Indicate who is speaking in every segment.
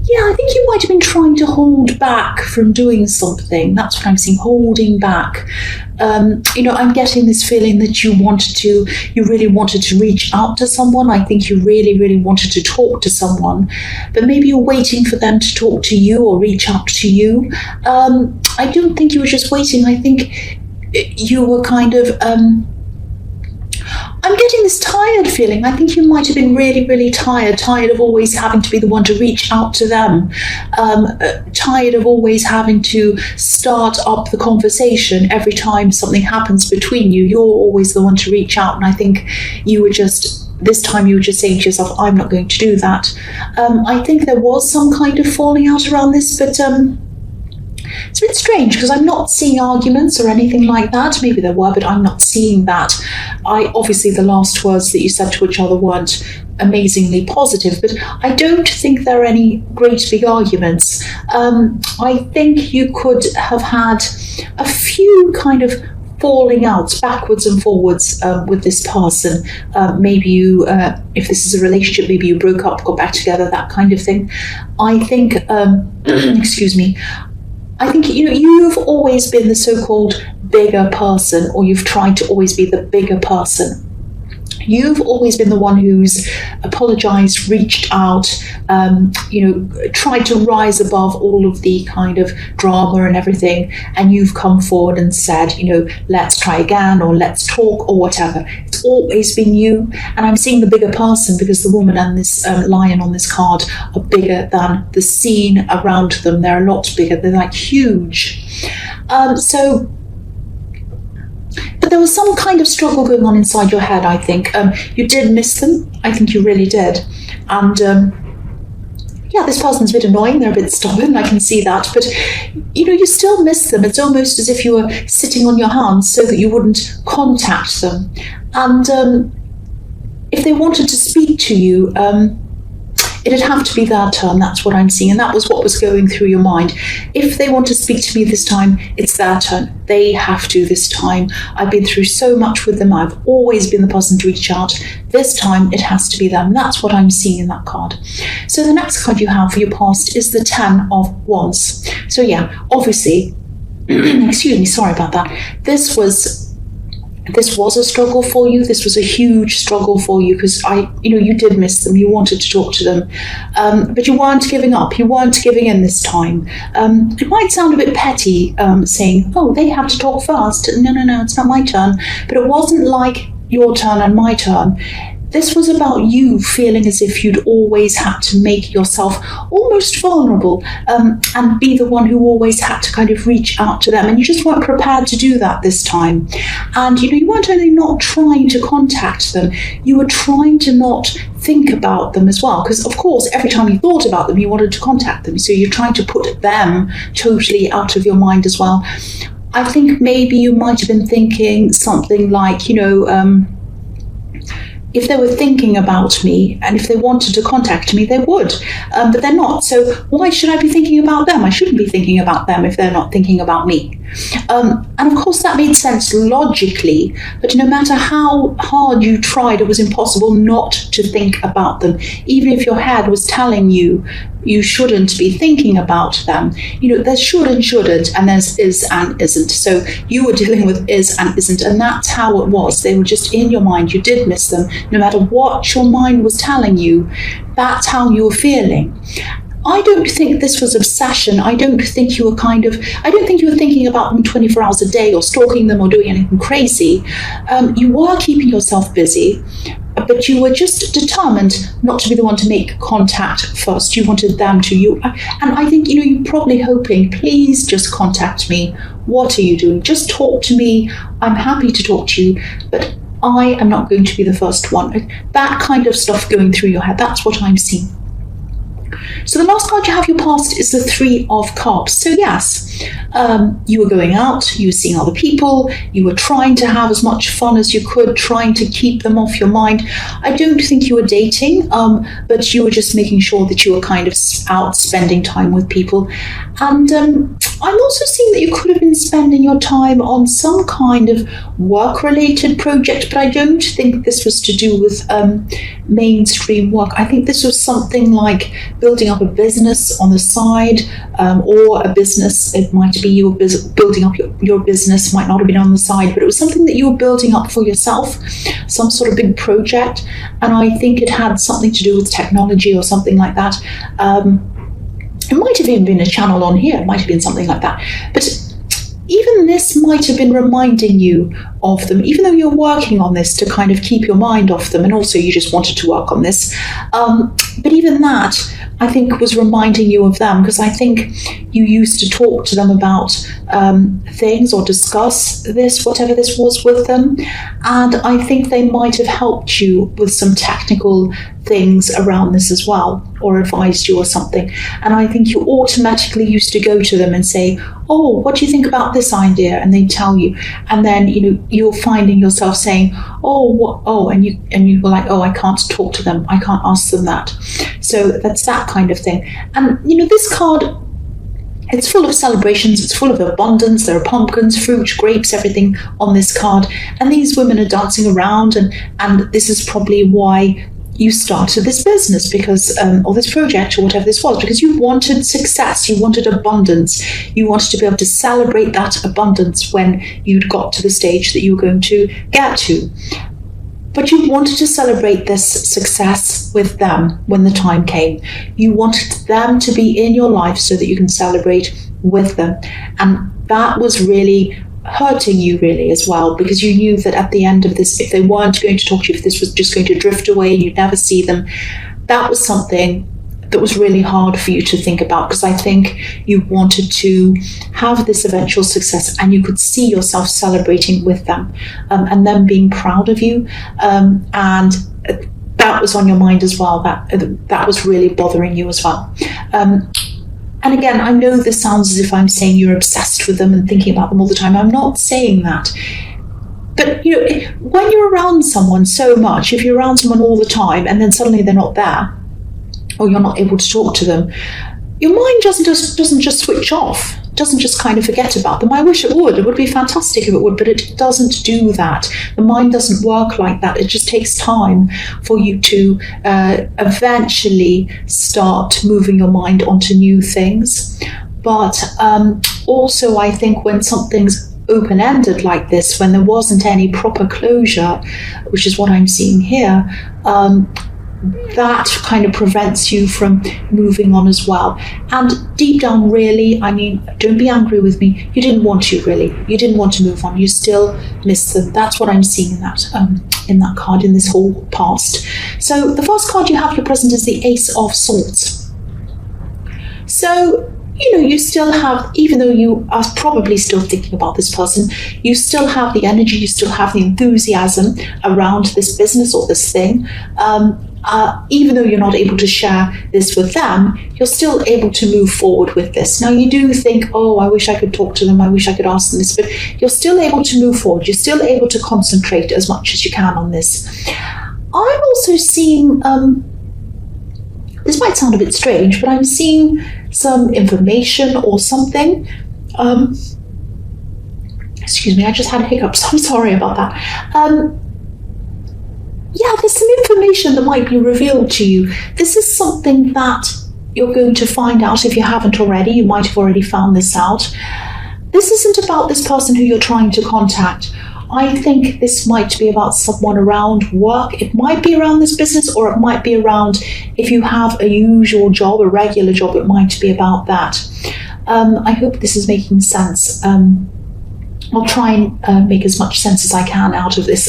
Speaker 1: Yeah, I think you might have been trying to hold back from doing something. That's what I'm seeing, holding back. I'm getting this feeling that you really wanted to reach out to someone. I think you really, really wanted to talk to someone, but maybe you're waiting for them to talk to you or reach out to you. I don't think you were just waiting. I think you were kind of, I'm getting this tired feeling. I think you might have been really, really tired of always having to be the one to reach out to them, tired of always having to start up the conversation every time something happens between you. You're always the one to reach out, and I think this time you were just saying to yourself, I'm not going to do that. I think there was some kind of falling out around this, but it's a bit strange because I'm not seeing arguments or anything like that. Maybe there were, but I'm not seeing that. Obviously the last words that you said to each other weren't amazingly positive, but I don't think there are any great big arguments. I think you could have had a few kind of falling out backwards and forwards with this person. Maybe you, if this is a relationship, maybe you broke up, got back together, that kind of thing. I think, excuse me, I think, you've always been the so-called bigger person, or you've tried to always be the bigger person. You've always been the one who's apologized, reached out, tried to rise above all of the kind of drama and everything. And you've come forward and said, let's try again, or let's talk, or whatever. It's always been you. And I'm seeing the bigger person because the woman and this lion on this card are bigger than the scene around them. They're a lot bigger. They're like huge. But there was some kind of struggle going on inside your head, I think. You did miss them. I think you really did. And this person's a bit annoying. They're a bit stubborn. I can see that. But, you still miss them. It's almost as if you were sitting on your hands so that you wouldn't contact them. And if they wanted to speak to you, it'd have to be their turn. That's what I'm seeing. And that was what was going through your mind. If they want to speak to me this time, it's their turn. They have to this time. I've been through so much with them. I've always been the person to reach out. This time, it has to be them. That's what I'm seeing in that card. So the next card you have for your past is the 10 of Wands. So yeah, obviously, excuse me, sorry about that. This was a struggle for you. This was a huge struggle for you because you did miss them. You wanted to talk to them, but you weren't giving up. You weren't giving in this time. It might sound a bit petty saying, oh, they have to talk first. No, it's not my turn. But it wasn't like your turn and my turn. This was about you feeling as if you'd always had to make yourself almost vulnerable and be the one who always had to kind of reach out to them. And you just weren't prepared to do that this time. And, you weren't only not trying to contact them, you were trying to not think about them as well. Because, of course, every time you thought about them, you wanted to contact them. So you're trying to put them totally out of your mind as well. I think maybe you might have been thinking something like, if they were thinking about me and if they wanted to contact me, they would, but they're not. So why should I be thinking about them? I shouldn't be thinking about them if they're not thinking about me. And of course that made sense logically, but no matter how hard you tried, it was impossible not to think about them. Even if your head was telling you you shouldn't be thinking about them. There's should and shouldn't, and there's is and isn't. So you were dealing with is and isn't, and that's how it was. They were just in your mind. You did miss them. No matter what your mind was telling you, that's how you were feeling. I don't think this was obsession. I don't think you were thinking about them 24 hours a day or stalking them or doing anything crazy. You were keeping yourself busy, but you were just determined not to be the one to make contact first. You wanted them to. And I think, you're probably hoping, please just contact me. What are you doing? Just talk to me. I'm happy to talk to you, but I am not going to be the first one. That kind of stuff going through your head. That's what I'm seeing. So the last card you have your past is the 3 of Cups. So yes, you were going out, you were seeing other people, you were trying to have as much fun as you could, trying to keep them off your mind. I don't think you were dating, but you were just making sure that you were kind of out spending time with people. And I'm also seeing that you could have been spending your time on some kind of work-related project, but I don't think this was to do with mainstream work. I think this was something like building up a business on the side, or a business. It might be you were building up your business, might not have been on the side, but it was something that you were building up for yourself, some sort of big project, and I think it had something to do with technology or something like that. It might have even been a channel on here, it might have been something like that. But even this might have been reminding you of them, even though you're working on this to kind of keep your mind off them, and also you just wanted to work on this. But even that, I think, was reminding you of them, because I think you used to talk to them about things or discuss this, whatever this was, with them. And I think they might have helped you with some technical things around this as well, or advised you or something. And I think you automatically used to go to them and say, oh, what do you think about this idea? And they tell you. And then, you're finding yourself saying, and you were like, oh, I can't talk to them, I can't ask them that. So that's that kind of thing. And this card, it's full of celebrations, it's full of abundance. There are pumpkins, fruit, grapes, everything on this card. And these women are dancing around, and this is probably why you started this business, because or this project, or whatever this was, because you wanted success, you wanted abundance, you wanted to be able to celebrate that abundance when you'd got to the stage that you were going to get to. But you wanted to celebrate this success with them when the time came. You wanted them to be in your life so that you can celebrate with them. And that was really hurting you, really, as well, because you knew that at the end of this, if they weren't going to talk to you, if this was just going to drift away and you'd never see them, that was something that was really hard for you to think about, because I think you wanted to have this eventual success and you could see yourself celebrating with them, and them being proud of you, and that was on your mind as well. That was really bothering you as well. And again, I know this sounds as if I'm saying you're obsessed with them and thinking about them all the time. I'm not saying that. But, when you're around someone so much, if you're around someone all the time and then suddenly they're not there, or you're not able to talk to them, your mind doesn't just switch off, doesn't just kind of forget about them. I wish it would. It would be fantastic if it would, but it doesn't do that. The mind doesn't work like that. It just takes time for you to eventually start moving your mind onto new things. But also, I think when something's open-ended like this, when there wasn't any proper closure, which is what I'm seeing here, that kind of prevents you from moving on as well. And deep down, really, don't be angry with me, you didn't want to, really. You didn't want to move on. You still miss them. That's what I'm seeing in that card, in this whole past. So the first card you have, your present, is the Ace of Swords. So, you still have, even though you are probably still thinking about this person, you still have the energy, you still have the enthusiasm around this business or this thing. Even though you're not able to share this with them, you're still able to move forward with this. Now, you do think, oh, I wish I could talk to them, I wish I could ask them this, but you're still able to move forward. You're still able to concentrate as much as you can on this. I'm also seeing, this might sound a bit strange, but I'm seeing some information or something. Excuse me, I just had hiccups. I'm sorry about that. Yeah, there's some information that might be revealed to you. This is something that you're going to find out if you haven't already. You might have already found this out. This isn't about this person who you're trying to contact. I think this might be about someone around work. It might be around this business, or it might be around, if you have a usual job, a regular job, it might be about that. I hope this is making sense. I'll try and make as much sense as I can out of this.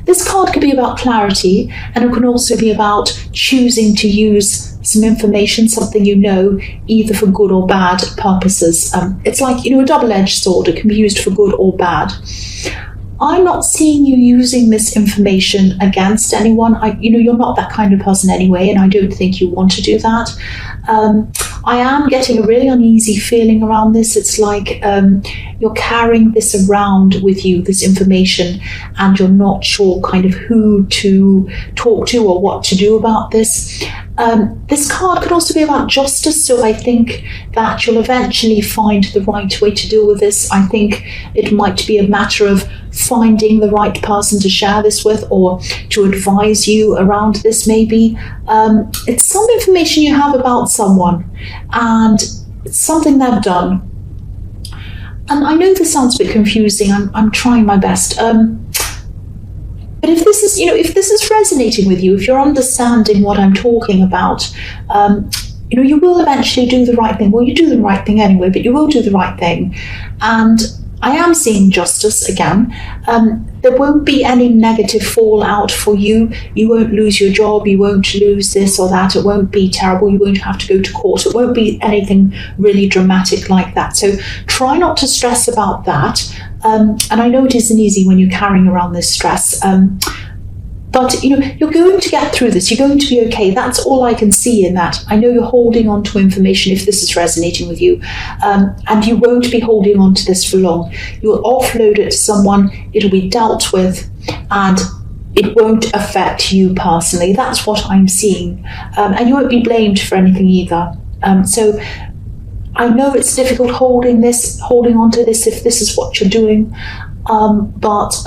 Speaker 1: This card could be about clarity, and it can also be about choosing to use some information, something either for good or bad purposes. It's like, a double-edged sword. It can be used for good or bad. I'm not seeing you using this information against anyone. You're not that kind of person anyway, and I don't think you want to do that. I am getting a really uneasy feeling around this. It's like you're carrying this around with you, this information, and you're not sure kind of who to talk to or what to do about this. This card could also be about justice, so I think that you'll eventually find the right way to deal with this. I think it might be a matter of finding the right person to share this with or to advise you around this maybe. It's some information you have about someone and it's something they've done. And I know this sounds a bit confusing, I'm trying my best. But if this is, if this is resonating with you, if you're understanding what I'm talking about, you will eventually do the right thing. Well, you do the right thing anyway, but you will do the right thing. And I am seeing justice again. There won't be any negative fallout for you. You won't lose your job. You won't lose this or that. It won't be terrible. You won't have to go to court. It won't be anything really dramatic like that. So try not to stress about that. And I know it isn't easy when you're carrying around this stress. But you're going to get through this. You're going to be okay. That's all I can see in that. I know you're holding on to information if this is resonating with you, and you won't be holding on to this for long. You'll offload it to someone. It'll be dealt with, and it won't affect you personally. That's what I'm seeing, and you won't be blamed for anything either. So I know it's difficult holding on to this if this is what you're doing, but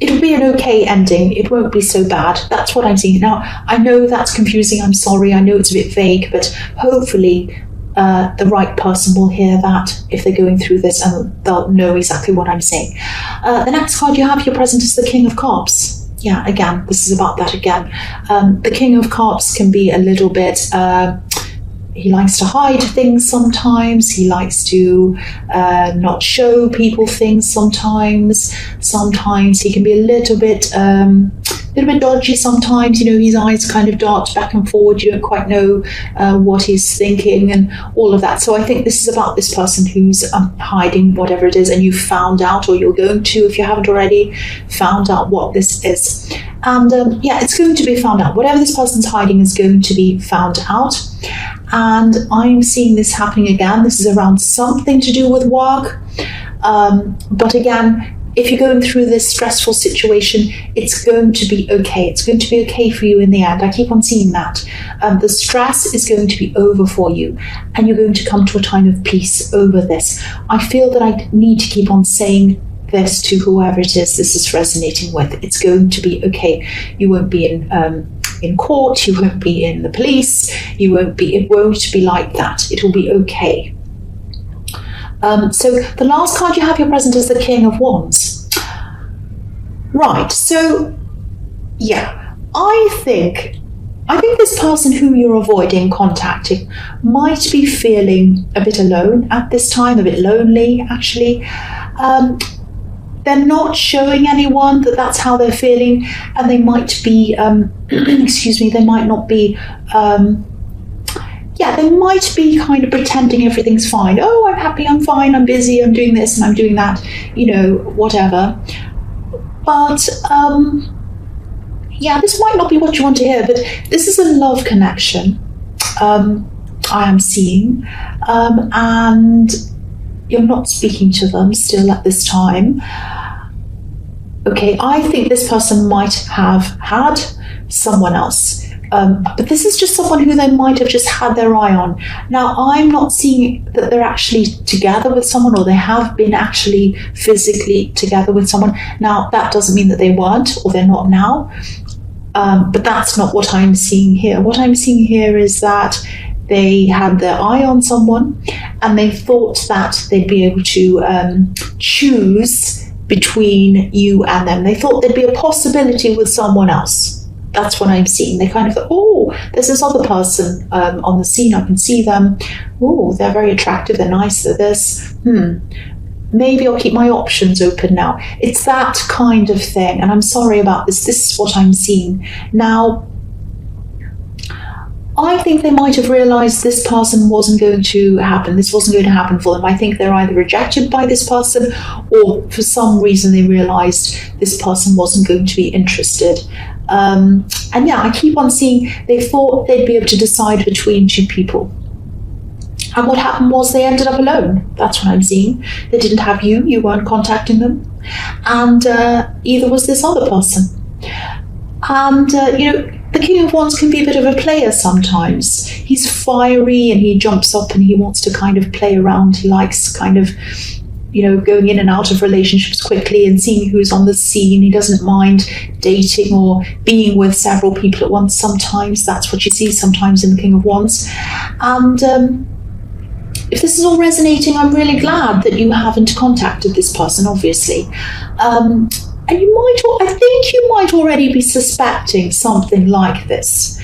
Speaker 1: it'll be an okay ending. It won't be so bad. That's what I'm seeing. Now, I know that's confusing. I'm sorry. I know it's a bit vague, but hopefully the right person will hear that if they're going through this and they'll know exactly what I'm saying. The next card you have here present is the King of Cups. Yeah, again, this is about that again. The King of Cups can be a little bit... he likes to hide things sometimes. He likes to not show people things sometimes. Sometimes he can be a little bit dodgy sometimes. His eyes kind of dart back and forward. You don't quite know what he's thinking and all of that. So I think this is about this person who's hiding whatever it is, and you've found out, or you're going to, if you haven't already, found out what this is. And it's going to be found out. Whatever this person's hiding is going to be found out. And I'm seeing this happening again. This is around something to do with work. But again, if you're going through this stressful situation, it's going to be okay. It's going to be okay for you in the end. I keep on seeing that. The stress is going to be over for you, and you're going to come to a time of peace over this. I feel that I need to keep on saying this to whoever it is this is resonating with. It's going to be okay. You won't be in court, you won't be in the police, it won't be like that. It will be okay. So the last card you have here present is the King of Wands. Right, so yeah, I think this person who you're avoiding contacting might be feeling a bit alone at this time, a bit lonely actually. They're not showing anyone that that's how they're feeling, and they might be, they might not be, they might be kind of pretending everything's fine. Oh, I'm happy, I'm fine, I'm busy, I'm doing this and I'm doing that, whatever. But, this might not be what you want to hear, but this is a love connection, I am seeing, and you're not speaking to them still at this time. Okay, I think this person might have had someone else, but this is just someone who they might have just had their eye on. Now, I'm not seeing that they're actually together with someone, or they have been actually physically together with someone. Now, that doesn't mean that they weren't, or they're not now, but that's not what I'm seeing here. What I'm seeing here is that they had their eye on someone and they thought that they'd be able to choose between you and them. They thought there'd be a possibility with someone else. That's what I'm seeing. They kind of thought, oh, there's this other person on the scene. I can see them. Oh, they're very attractive. They're nice. They're this. Maybe I'll keep my options open now. It's that kind of thing. And I'm sorry about this. This is what I'm seeing. Now, I think they might have realized this person wasn't going to happen. This wasn't going to happen for them. I think they're either rejected by this person, or for some reason they realized this person wasn't going to be interested. I keep on seeing they thought they'd be able to decide between two people. And what happened was they ended up alone. That's what I'm seeing. They didn't have you. You weren't contacting them. And either was this other person. And, the King of Wands can be a bit of a player sometimes. He's fiery and he jumps up and he wants to kind of play around. He likes kind of, going in and out of relationships quickly and seeing who's on the scene. He doesn't mind dating or being with several people at once sometimes. That's what you see sometimes in the King of Wands. And if this is all resonating, I'm really glad that you haven't contacted this person, obviously. And I think you might already be suspecting something like this,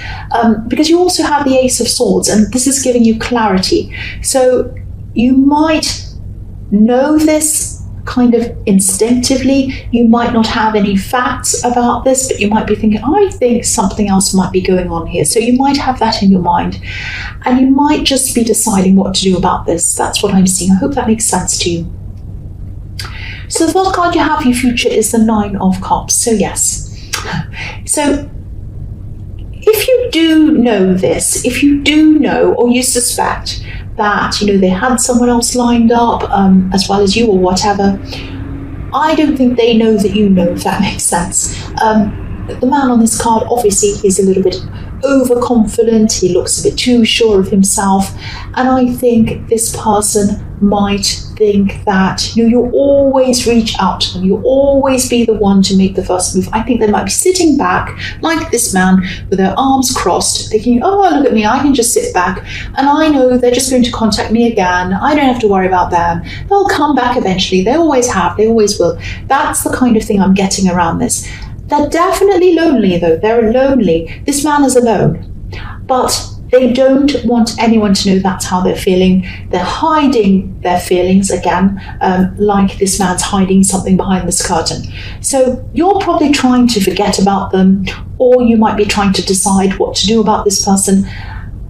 Speaker 1: because you also have the Ace of Swords, and this is giving you clarity. So you might know this kind of instinctively. You might not have any facts about this, but you might be thinking, I think something else might be going on here. So you might have that in your mind, and you might just be deciding what to do about this. That's what I'm seeing. I hope that makes sense to you. So the first card you have for your future is the Nine of Cups. So yes. So if you do know this, if you do know or you suspect that, they had someone else lined up as well as you or whatever, I don't think they know that you know, if that makes sense. The man on this card, obviously, he's a little bit overconfident. He looks a bit too sure of himself. And I think this person might think that, you always reach out to them. You'll always be the one to make the first move. I think they might be sitting back like this man with their arms crossed, thinking, oh, look at me, I can just sit back. And I know they're just going to contact me again. I don't have to worry about them. They'll come back eventually. They always have. They always will. That's the kind of thing I'm getting around this. They're definitely lonely, though. They're lonely. This man is alone. But they don't want anyone to know that's how they're feeling. They're hiding their feelings again, like this man's hiding something behind this curtain. So you're probably trying to forget about them, or you might be trying to decide what to do about this person.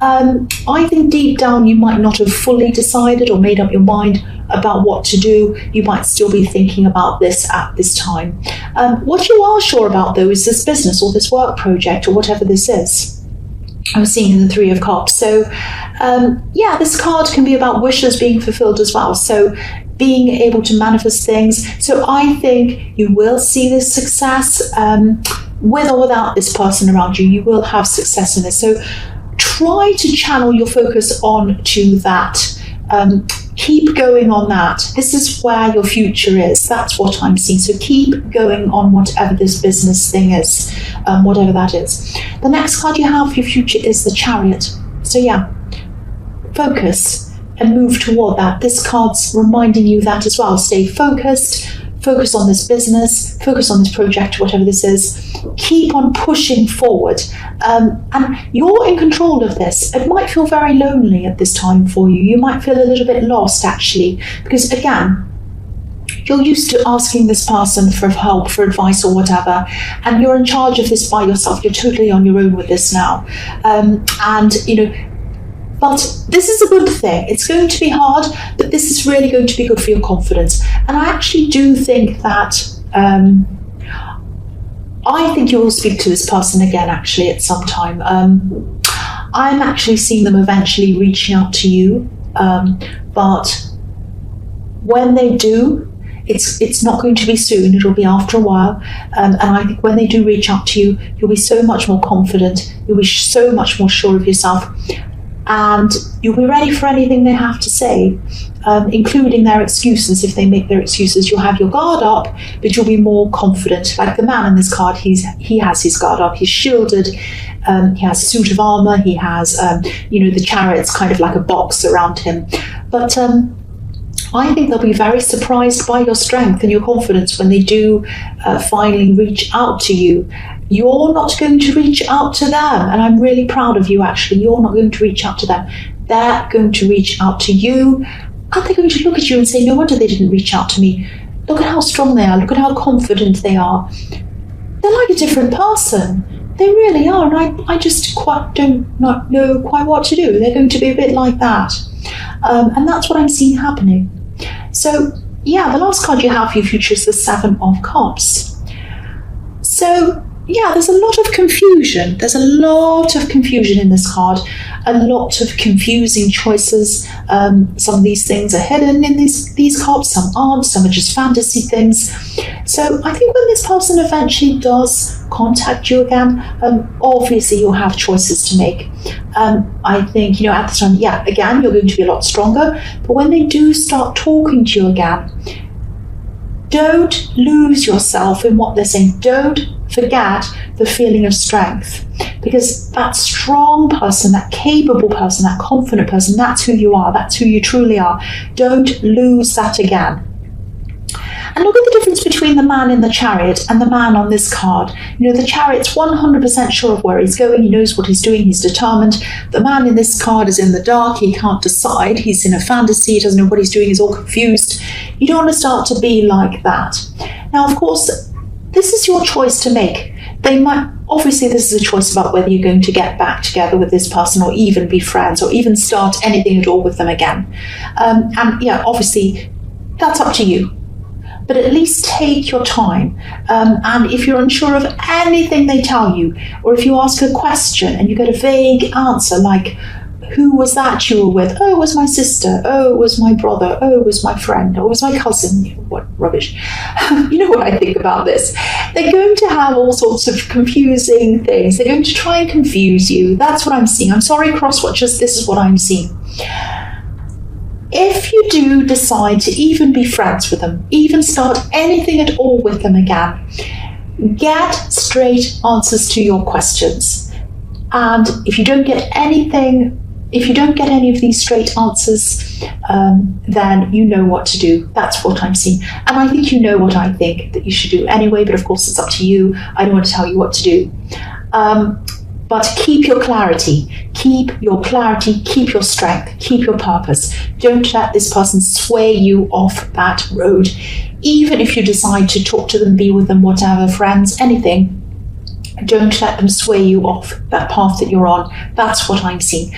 Speaker 1: I think deep down you might not have fully decided or made up your mind about what to do. You might still be thinking about this at this time. What you are sure about, though, is this business or this work project or whatever this is. I'm seeing the Three of Cups. So, this card can be about wishes being fulfilled as well. So being able to manifest things. So I think you will see this success with or without this person around you. You will have success in this. So try to channel your focus on to that. Keep going on that. This is where your future is. That's what I'm seeing. So keep going on whatever this business thing is, whatever that is. The next card you have for your future is the Chariot. So focus and move toward that. This card's reminding you that as well. Stay focused. Focus on this business, focus on this project, whatever this is. Keep on pushing forward. And you're in control of this. It might feel very lonely at this time for you. You might feel a little bit lost, actually, because, again, you're used to asking this person for help, for advice or whatever, and you're in charge of this by yourself. You're totally on your own with this now. But this is a good thing. It's going to be hard, but this is really going to be good for your confidence. And I actually do think that, I think you will speak to this person again, actually, at some time. I'm actually seeing them eventually reaching out to you. But when they do, it's not going to be soon. It'll be after a while. And I think when they do reach out to you, you'll be so much more confident. You'll be so much more sure of yourself. And you'll be ready for anything they have to say, including their excuses. If they make their excuses, you'll have your guard up, but you'll be more confident. Like the man in this card, he has his guard up. He's shielded. He has a suit of armor. He has, the Chariot's kind of like a box around him. But I think they'll be very surprised by your strength and your confidence when they do finally reach out to you. You're not going to reach out to them, and I'm really proud of you, actually. You're not going to reach out to them. They're going to reach out to you, and they're going to look at you and say, no wonder they didn't reach out to me. Look at how strong they are. Look at how confident they are. They're like a different person. They really are, and I just don't know quite what to do. They're going to be a bit like that. And that's what I'm seeing happening. So, the last card you have for your future is the Seven of Cups. So, yeah, there's a lot of confusion. There's a lot of confusion in this card. A lot of confusing choices. Some of these things are hidden in these cards. Some aren't. Some are just fantasy things. So I think when this person eventually does contact you again, obviously you'll have choices to make. I think, at the time, yeah, again, you're going to be a lot stronger. But when they do start talking to you again, don't lose yourself in what they're saying. Don't forget the feeling of strength, because that strong person, that capable person, that confident person, that's who you are. That's who you truly are. Don't lose that again. And look at the difference between the man in the chariot and the man on this card. The chariot's 100% sure of where he's going. He knows what he's doing. He's determined. The man in this card is in the dark. He can't decide. He's in a fantasy. He doesn't know what he's doing. He's all confused. You don't want to start to be like that. Now, of course, this is your choice to make. Obviously, this is a choice about whether you're going to get back together with this person or even be friends or even start anything at all with them again. And yeah, obviously, that's up to you. But at least take your time. And if you're unsure of anything they tell you, or if you ask a question and you get a vague answer like, who was that you were with? Oh, it was my sister. Oh, it was my brother. Oh, it was my friend. Oh, it was my cousin. What rubbish. You know what I think about this? They're going to have all sorts of confusing things. They're going to try and confuse you. That's what I'm seeing. I'm sorry, cross-watchers, this is what I'm seeing. If you do decide to even be friends with them, even start anything at all with them again, get straight answers to your questions. And if you don't get any of these straight answers, then you know what to do. That's what I'm seeing. And I think you know what I think that you should do anyway, but of course it's up to you. I don't want to tell you what to do. But keep your clarity. Keep your clarity, keep your strength, keep your purpose. Don't let this person sway you off that road. Even if you decide to talk to them, be with them, whatever, friends, anything, don't let them sway you off that path that you're on. That's what I'm seeing.